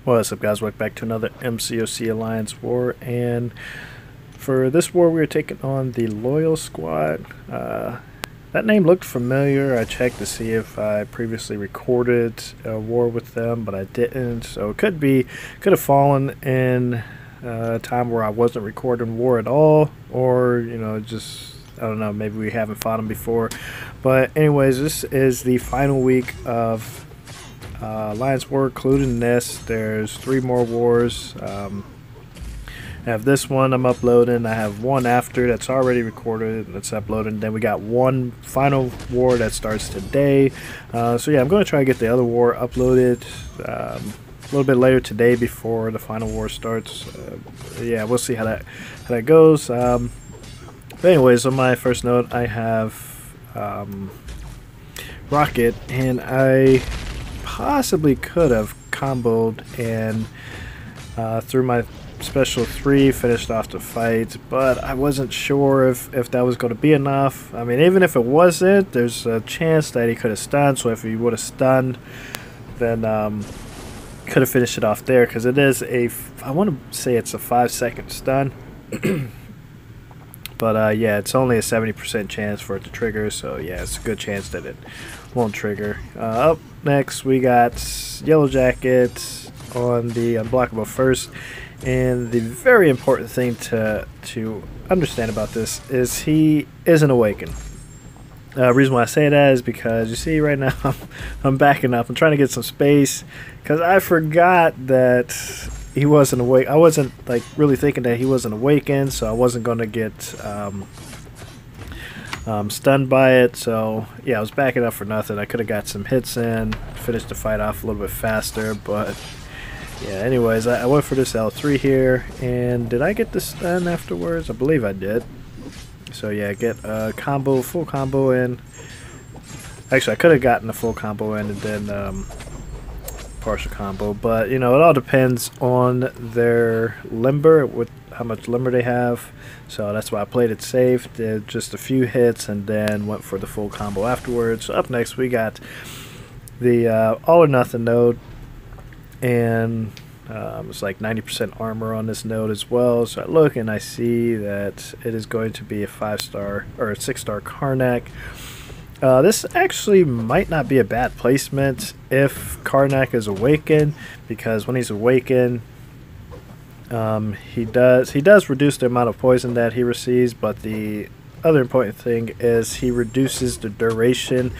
What's up, guys? Welcome back to another MCOC Alliance War, and for this war we're taking on the Loyal Squad. That name looked familiar. I checked to see if I previously recorded a war with them, but I didn't, so it could have fallen in a time where I wasn't recording war at all, or just I don't know, maybe we haven't fought them before. But anyways, this is the final week of Alliance War, including this. There's 3 more wars. I have this one I'm uploading. I have one after that's already recorded that's uploaded. Then we got one final war that starts today. So yeah, I'm going to try to get the other war uploaded a little bit later today before the final war starts. Yeah, we'll see how that goes. But anyways, on my first note, I have Rocket, and I possibly could have comboed and through my special 3 finished off the fight, but I wasn't sure if that was going to be enough. I mean, even if it wasn't, there's a chance that he could have stunned, so if he would have stunned, then could have finished it off there, because it is I want to say it's a 5-second stun. But yeah, it's only a 70% chance for it to trigger, so yeah, it's a good chance that it won't trigger. Up next, we got Yellowjacket on the unblockable first, and the very important thing to understand about this is he isn't awakened. Reason why I say that is because you see right now I'm backing up. I'm trying to get some space because I forgot that he wasn't awake. I wasn't like really thinking that he wasn't awakened, so I wasn't going to get stunned by it. So yeah, I was backing up for nothing. I could have got some hits in, finished the fight off a little bit faster, but yeah, anyways, I went for this L3 here, and did I get the stun afterwards? I believe I did. So yeah, get a combo, full combo in. Actually, I could have gotten a full combo in and then partial combo, but it all depends on their limber, with how much limber they have. So that's why I played it safe, did just a few hits, and then went for the full combo afterwards. So up next, we got the all or nothing node, and it's like 90% armor on this node as well. So I look and I see that it is going to be a 5-star or a 6-star Karnak. This actually might not be a bad placement if Karnak is awakened, because when he's awakened, he does reduce the amount of poison that he receives, but the other important thing is he reduces the duration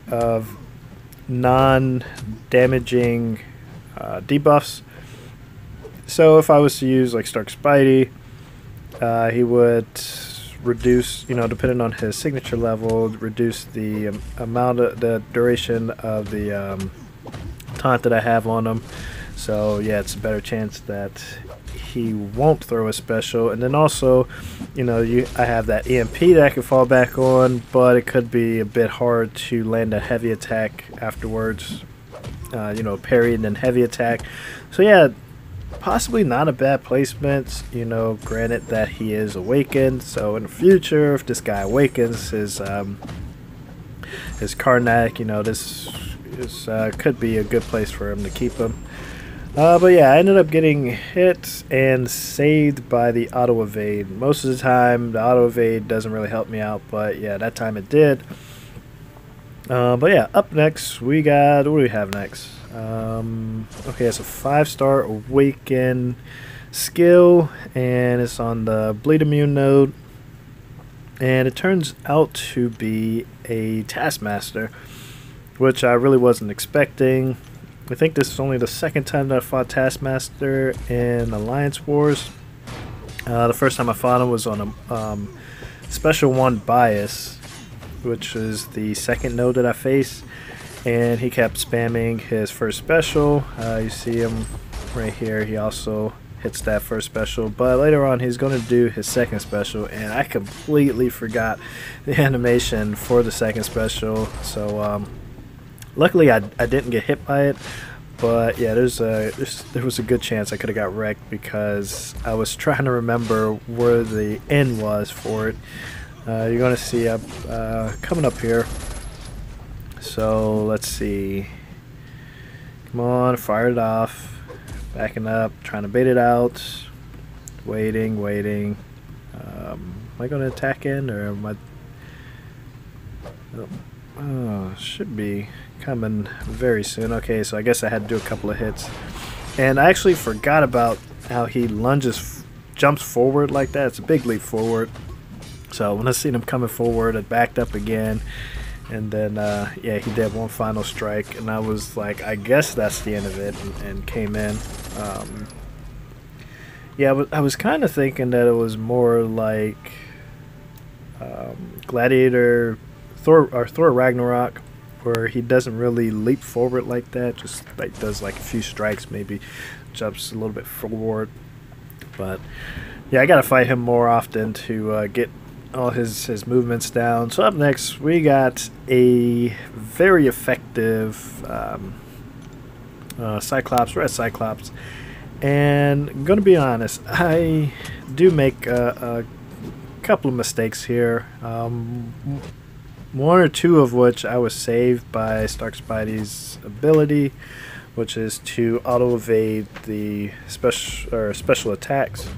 of non-damaging debuffs. So if I was to use like Stark Spidey, he would reduce, depending on his signature level, reduce the amount of the duration of the taunt that I have on him. So yeah, it's a better chance that he won't throw a special. And then also, I have that EMP that I can fall back on, but it could be a bit hard to land a heavy attack afterwards. Parry and then heavy attack. So yeah, possibly not a bad placement, granted that he is awakened. So in the future, if this guy awakens his Karnak, this could be a good place for him to keep him. But yeah, I ended up getting hit and saved by the auto evade. Most of the time the auto evade doesn't really help me out, but yeah, that time it did. But yeah, up next we got, what do we have next? Okay, it's a 5-star awaken skill, and it's on the bleed immune node, and it turns out to be a Taskmaster, which I really wasn't expecting. I think this is only the 2nd time that I fought Taskmaster in Alliance Wars. The first time I fought him was on a special 1 bias, which is the 2nd node that I faced, and he kept spamming his first special. You see him right here, he also hits that first special, but later on he's going to do his 2nd special, and I completely forgot the animation for the 2nd special. So luckily I didn't get hit by it, but yeah, there was a good chance I could have got wrecked, because I was trying to remember where the end was for it. You're going to see coming up here. So let's see. Come on, fire it off. backing up, trying to bait it out, waiting. Am I going to attack in, or am I? Oh, should be coming very soon. Okay, so I guess I had to do a couple of hits. And I actually forgot about how he jumps forward like that. It's a big leap forward. So when I seen him coming forward, I backed up again. And then, yeah, he did one final strike. And I was like, I guess that's the end of it, and came in. Yeah, I was kind of thinking that it was more like Gladiator, Thor Ragnarok, where he doesn't really leap forward like that, just like does like a few strikes, maybe jumps a little bit forward. But yeah, I gotta fight him more often to get all his movements down. So up next we got a very effective Cyclops, Red Cyclops. And I'm gonna be honest, I do make a couple of mistakes here. One or two of which I was saved by Stark Spidey's ability, which is to auto evade the special attacks.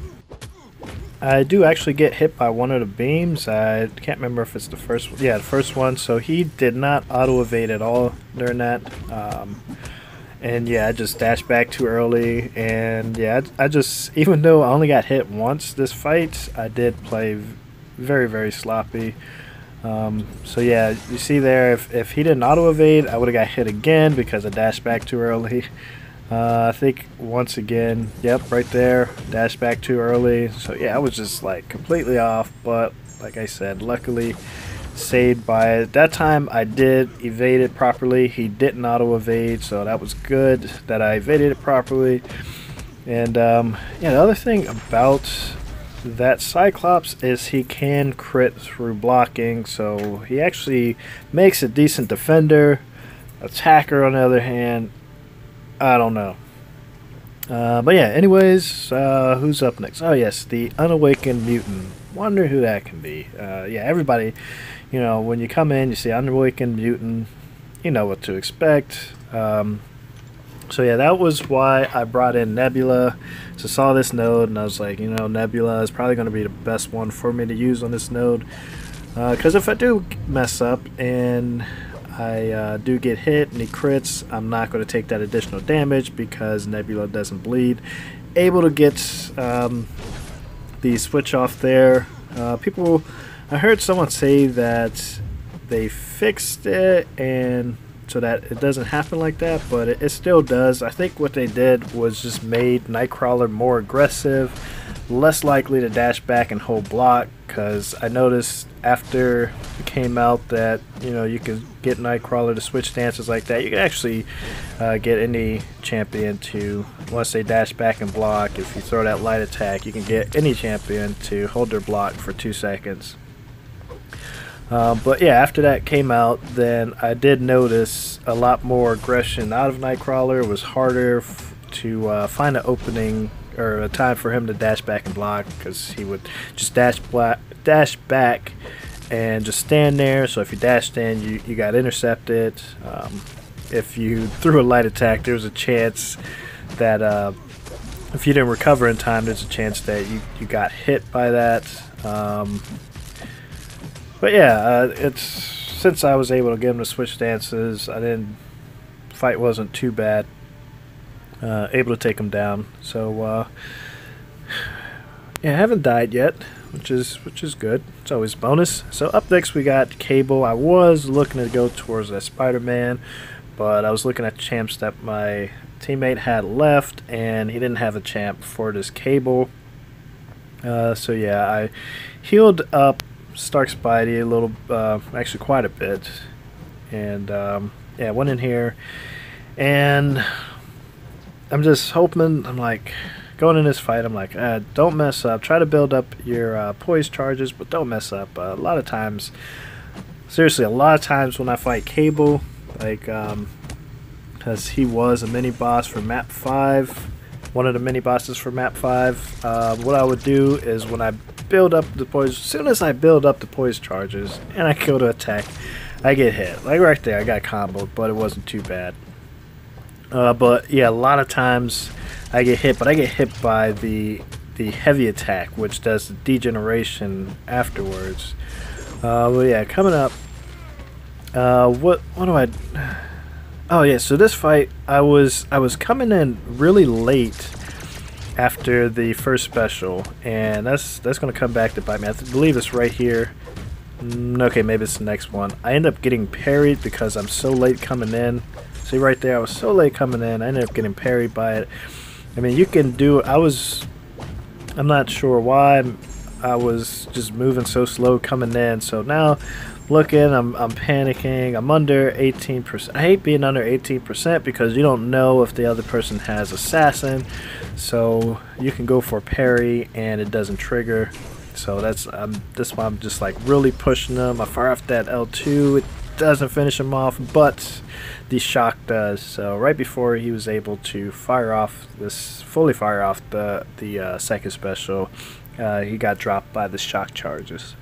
I do actually get hit by one of the beams. I can't remember if it's the first one. Yeah, the first one. So he did not auto evade at all during that. And yeah, I just dashed back too early. And yeah, I just, even though I only got hit once this fight, I did play very, very sloppy. So yeah, you see there, if he didn't auto evade, I would have got hit again because I dashed back too early. I think once again, yep, right there, dashed back too early. So yeah, I was just like completely off, but like I said, luckily saved by it. That time I did evade it properly. He didn't auto evade, so that was good that I evaded it properly. And yeah, the other thing about that Cyclops is he can crit through blocking, so he actually makes a decent defender. Attacker, on the other hand, I don't know. But yeah, anyways, who's up next? Oh yes, the Unawakened Mutant. Wonder who that can be. Yeah, everybody, you know, when you come in, you see Unawakened Mutant, you know what to expect. So yeah, that was why I brought in Nebula. So I saw this node, and I was like, you know, Nebula is probably going to be the best one for me to use on this node. Because if I do mess up and I do get hit and he crits, I'm not going to take that additional damage because Nebula doesn't bleed. Able to get the switch off there. I heard someone say that they fixed it and so that it doesn't happen like that, but it still does. I think what they did was just made Nightcrawler more aggressive, less likely to dash back and hold block, because I noticed after it came out that, you know, you can get Nightcrawler to switch stances like that. You can actually get any champion to, once they dash back and block, if you throw that light attack, you can get any champion to hold their block for 2 seconds. But yeah, after that came out, then I did notice a lot more aggression out of Nightcrawler. It was harder to find an opening or a time for him to dash back and block, because he would just dash back and just stand there. So if you dashed in, you got intercepted. If you threw a light attack, there was a chance that if you didn't recover in time, there's a chance that you got hit by that. But yeah, it's since I was able to get him to switch stances, fight wasn't too bad. Able to take him down. So yeah, I haven't died yet, which is good. It's always a bonus. So up next we got Cable. I was looking to go towards that Spider-Man, but I was looking at champs that my teammate had left, and he didn't have a champ for this Cable. So yeah, I healed up Stark Spidey a little, actually quite a bit, and yeah, went in here, and I'm just hoping, I'm like, going in this fight, I'm like, don't mess up, try to build up your poise charges, but don't mess up. A lot of times, seriously, a lot of times when I fight Cable, like, because he was a mini boss for map 5, one of the mini bosses for map 5, what I would do is when I build up the poise, as soon as I build up the poise charges and I go to attack, I get hit. Like right there, I got comboed, but it wasn't too bad. But yeah, a lot of times I get hit, but I get hit by the heavy attack, which does the degeneration afterwards. Well, yeah, coming up. What do I? Oh yeah, so this fight, I was coming in really late after the first special, and that's gonna come back to bite me. I believe it's right here. Okay, maybe it's the next one. I end up getting parried because I'm so late coming in. See right there, I was so late coming in. I ended up getting parried by it. I mean, you can do. I'm not sure why. I was just moving so slow coming in. So now, looking, I'm panicking. I'm under 18%. I hate being under 18% because you don't know if the other person has assassin. So you can go for parry and it doesn't trigger. So that's why I'm just like really pushing them. I fire off that L2. It doesn't finish him off, but the shock does. So right before he was able to fully fire off the second special, he got dropped by the shock charges.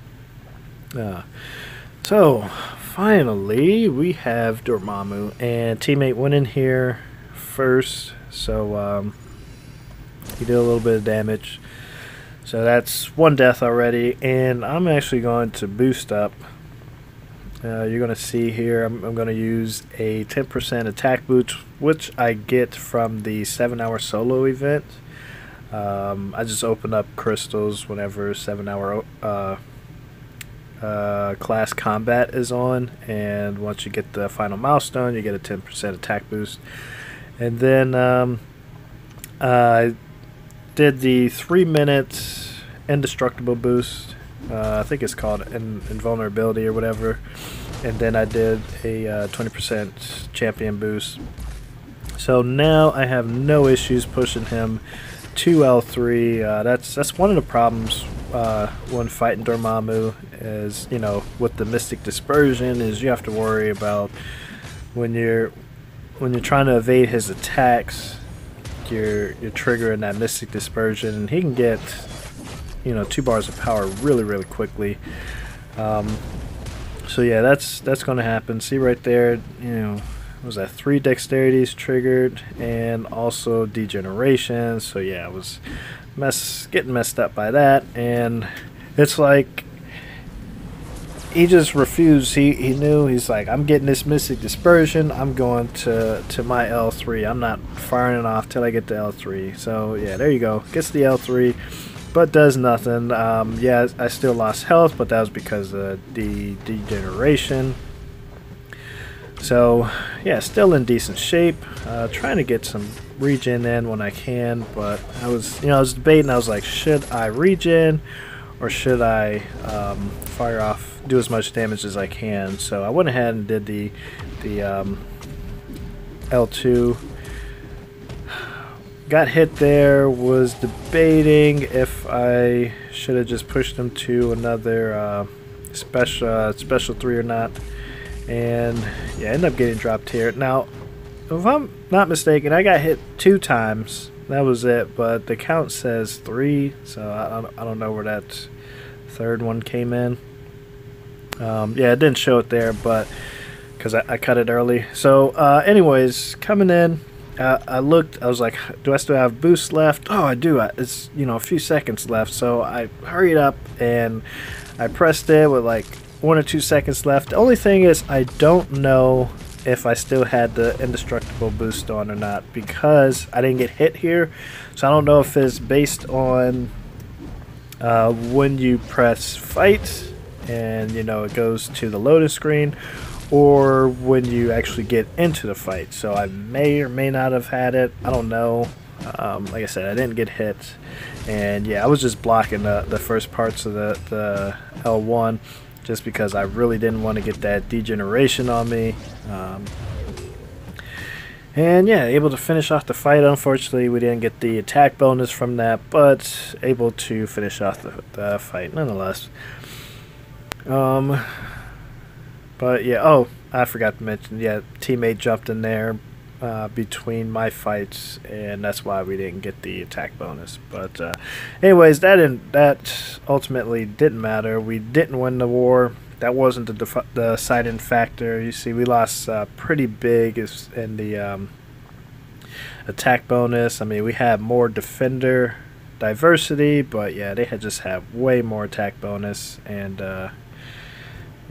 So finally we have Dormammu, and teammate went in here first, so he did a little bit of damage. So that's one death already, and I'm actually going to boost up. You're going to see here I'm going to use a 10% attack boost, which I get from the 7-hour solo event. I just open up crystals whenever 7-hour class combat is on, and once you get the final milestone, you get a 10% attack boost. And then I did the 3-minute indestructible boost. I think it's called invulnerability or whatever. And then I did a 20% champion boost. So now I have no issues pushing him to L3. That's one of the problems when fighting Dormammu, is, you know, with the Mystic Dispersion, is you have to worry about when you're trying to evade his attacks, you're triggering that Mystic Dispersion, and he can get, you know, 2 bars of power really quickly. So yeah, that's going to happen. See right there, you know, was that 3 dexterities triggered, and also degeneration. So yeah, I was getting messed up by that, and it's like he just refused. He knew. He's like, I'm getting this Mystic Dispersion. I'm going to my L3. I'm not firing it off till I get to L3. So yeah, there you go. Gets the L3, but does nothing. Yeah, I still lost health, but that was because of the degeneration. So yeah, still in decent shape. Trying to get some regen in when I can, but I was debating. I was like, should I regen or should I fire off, do as much damage as I can? So I went ahead and did the L2. Got hit there. Was debating if I should have just pushed him to another special 3 or not. And yeah, I ended up getting dropped here. Now, if I'm not mistaken, I got hit 2 times. That was it, but the count says 3, so I don't know where that 3rd one came in. Yeah, it didn't show it there, but because I cut it early. So anyways, coming in, I looked. I was like, do I still have boost left? Oh, I do. It's, you know, a few seconds left. So I hurried up and I pressed it with like 1 or 2 seconds left. The only thing is, I don't know if I still had the indestructible boost on or not, because I didn't get hit here. So I don't know if it's based on when you press fight and, you know, it goes to the loading screen, or when you actually get into the fight. So I may or may not have had it. I don't know. Like I said, I didn't get hit, and yeah, I was just blocking the first parts of the L1, just because I really didn't want to get that degeneration on me. And yeah, able to finish off the fight. Unfortunately, we didn't get the attack bonus from that, but able to finish off the fight nonetheless. But yeah, oh, I forgot to mention, yeah, teammate jumped in there between my fights, and that's why we didn't get the attack bonus. But anyways, that ultimately didn't matter. We didn't win the war. That wasn't the deciding factor. You see, we lost pretty big in attack bonus. I mean, we had more defender diversity, but yeah, they had just had way more attack bonus, and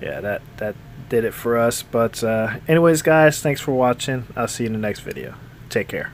yeah, that did it for us. But anyways, guys, thanks for watching. I'll see you in the next video. Take care.